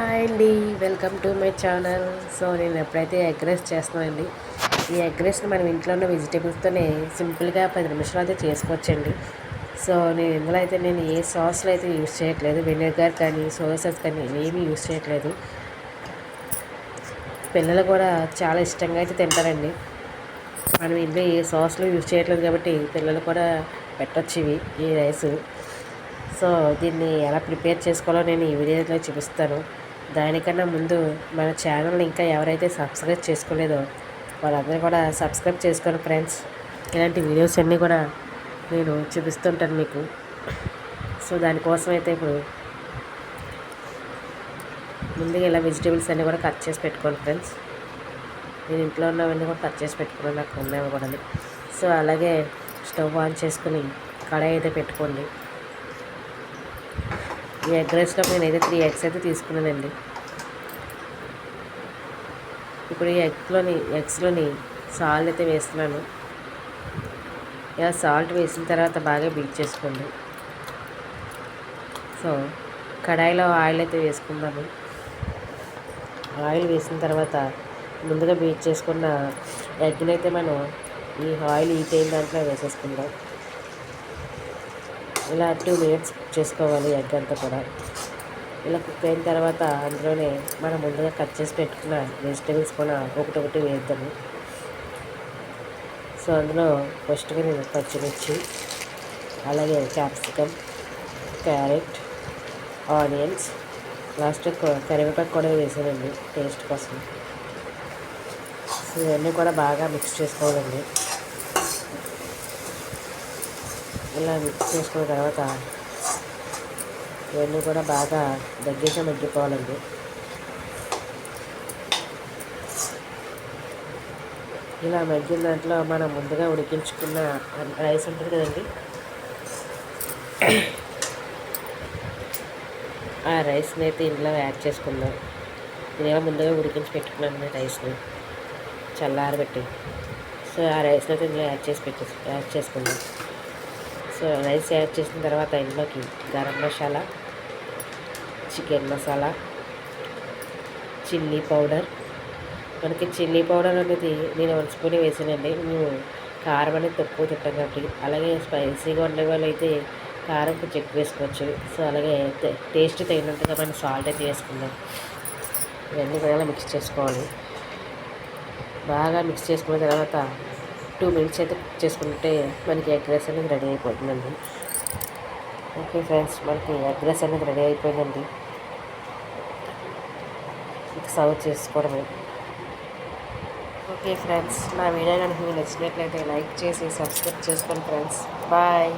Hi అండి, welcome to my channel. So నేను ఎప్పుడైతే ఎగ్ రైస్ చేస్తున్నానండి. ఈ ఎగ్ రైస్ని మనం ఇంట్లో ఉన్న వెజిటేబుల్స్తోనే సింపుల్గా 10 నిమిషాలు అయితే చేసుకోవచ్చండి. సో నేను ఇందులో అయితే ఏ సాస్లు అయితే యూజ్ చేయట్లేదు. వెనిగర్ కానీ సోయా సాస్ కానీ ఏమీ యూజ్ చేయట్లేదు. పిల్లలు కూడా చాలా ఇష్టంగా అయితే తింటారండి. మనం ఇందులో ఏ సాస్లు యూజ్ చేయట్లేదు కాబట్టి పిల్లలు కూడా పెట్టచ్చు ఈ రైస్. సో దీన్ని ఎలా ప్రిపేర్ చేసుకోవాలో నేను ఈ వీడియోలో చూపిస్తాను. దానికన్నా ముందు మన ఛానల్ని ఇంకా ఎవరైతే సబ్స్క్రైబ్ చేసుకోలేదో వాళ్ళందరూ కూడా సబ్స్క్రైబ్ చేసుకోండి ఫ్రెండ్స్. ఇలాంటి వీడియోస్ అన్నీ కూడా నేను చూపిస్తుంటాను మీకు. సో దానికోసం అయితే ఇప్పుడు ముందుగా ఇలా వెజిటేబుల్స్ అన్నీ కూడా కట్ చేసి పెట్టుకోండి ఫ్రెండ్స్. నేను ఇంట్లో ఉన్నవన్నీ కూడా కట్ చేసి పెట్టుకున్నాను, నాకు ఉన్నవి కూడా. సో అలాగే స్టవ్ ఆన్ చేసుకుని కడాయి అయితే పెట్టుకోండి. ఈ ఎగ్ రైస్లో నేనైతే 3 ఎగ్స్ అయితే తీసుకున్నానండి. ఇప్పుడు ఈ ఎగ్స్లోని సాల్ట్ అయితే వేస్తున్నాను. ఇలా సాల్ట్ వేసిన తర్వాత బాగా బీట్ చేసుకోండి. సో కడాయిలో ఆయిల్ అయితే వేసుకుందాము. ఆయిల్ వేసిన తర్వాత ముందుగా బీట్ చేసుకున్న ఎగ్ని అయితే మనం ఈ ఆయిల్ హీట్ అయిన దాంట్లో వేసేసుకుందాం. ఇలా 2 మినిట్స్ కుక్ చేసుకోవాలి ఎగ్ అంతా కూడా. ఇలా కుక్ అయిన తర్వాత అందులోనే మనం ముందుగా కట్ చేసి పెట్టుకున్న వెజిటేబుల్స్ కూడా ఒకటి వేద్దాము. సో అందులో ఫస్ట్గా నేను పచ్చిమిర్చి, అలాగే క్యాప్సికమ్, క్యారెట్, ఆనియన్స్, లాస్ట్ కరివేపాకు కూడా వేసానండి టేస్ట్ కోసం. సో ఇవన్నీ కూడా బాగా మిక్స్ చేసుకోవాలండి. ఇలా మిక్స్ చేసుకున్న తర్వాత ఇవన్నీ కూడా బాగా దగ్గరగా మగ్గిపోవాలండి. ఇలా మగ్గిన దాంట్లో మనం ముందుగా ఉడికించుకున్న రైస్ ఉంటుంది కదండి, ఆ రైస్ని అయితే ఇందులో యాడ్ చేసుకుందాం. నేను ముందుగా ఉడికించి పెట్టుకున్నాను రైస్ని చల్లారబెట్టి. సో ఆ రైస్ని అయితే ఇందులో యాడ్ చేసుకుందాం. సో రైస్ యాడ్ చేసిన తర్వాత ఇందులోకి garam masala, chicken masala, chilli powder. మనకి చిల్లీ పౌడర్ అనేది నేను 1 స్పూన్ వేసానండి. మేము కారం అనేది తక్కువ తింటాం కాబట్టి. అలాగే స్పైసీగా ఉండే వాళ్ళు అయితే కారం కొంచెం ఎక్కువ వేసుకోవచ్చు. సో అలాగే టేస్ట్ తగినంతగా మనం సాల్ట్ అయితే వేసుకుందాం. ఇవన్నీ కూడా మిక్స్ చేసుకోవాలి. బాగా మిక్స్ చేసుకున్న తర్వాత 2 మినిట్స్ అయితే కుక్ చేసుకుంటే మనకి ఎగ్ రైస్ అనేది రెడీ అయిపోతుందండి. ఓకే ఫ్రెండ్స్, మనకి ఎగ్ రైస్ అనేది రెడీ అయిపోయిందండి. ఇక సర్వ్ చేసుకోవడమే. ఓకే ఫ్రెండ్స్, నా వీడియో కనుక మీకు నచ్చినట్లయితే లైక్ చేసి సబ్స్క్రైబ్ చేసుకోండి ఫ్రెండ్స్. బాయ్.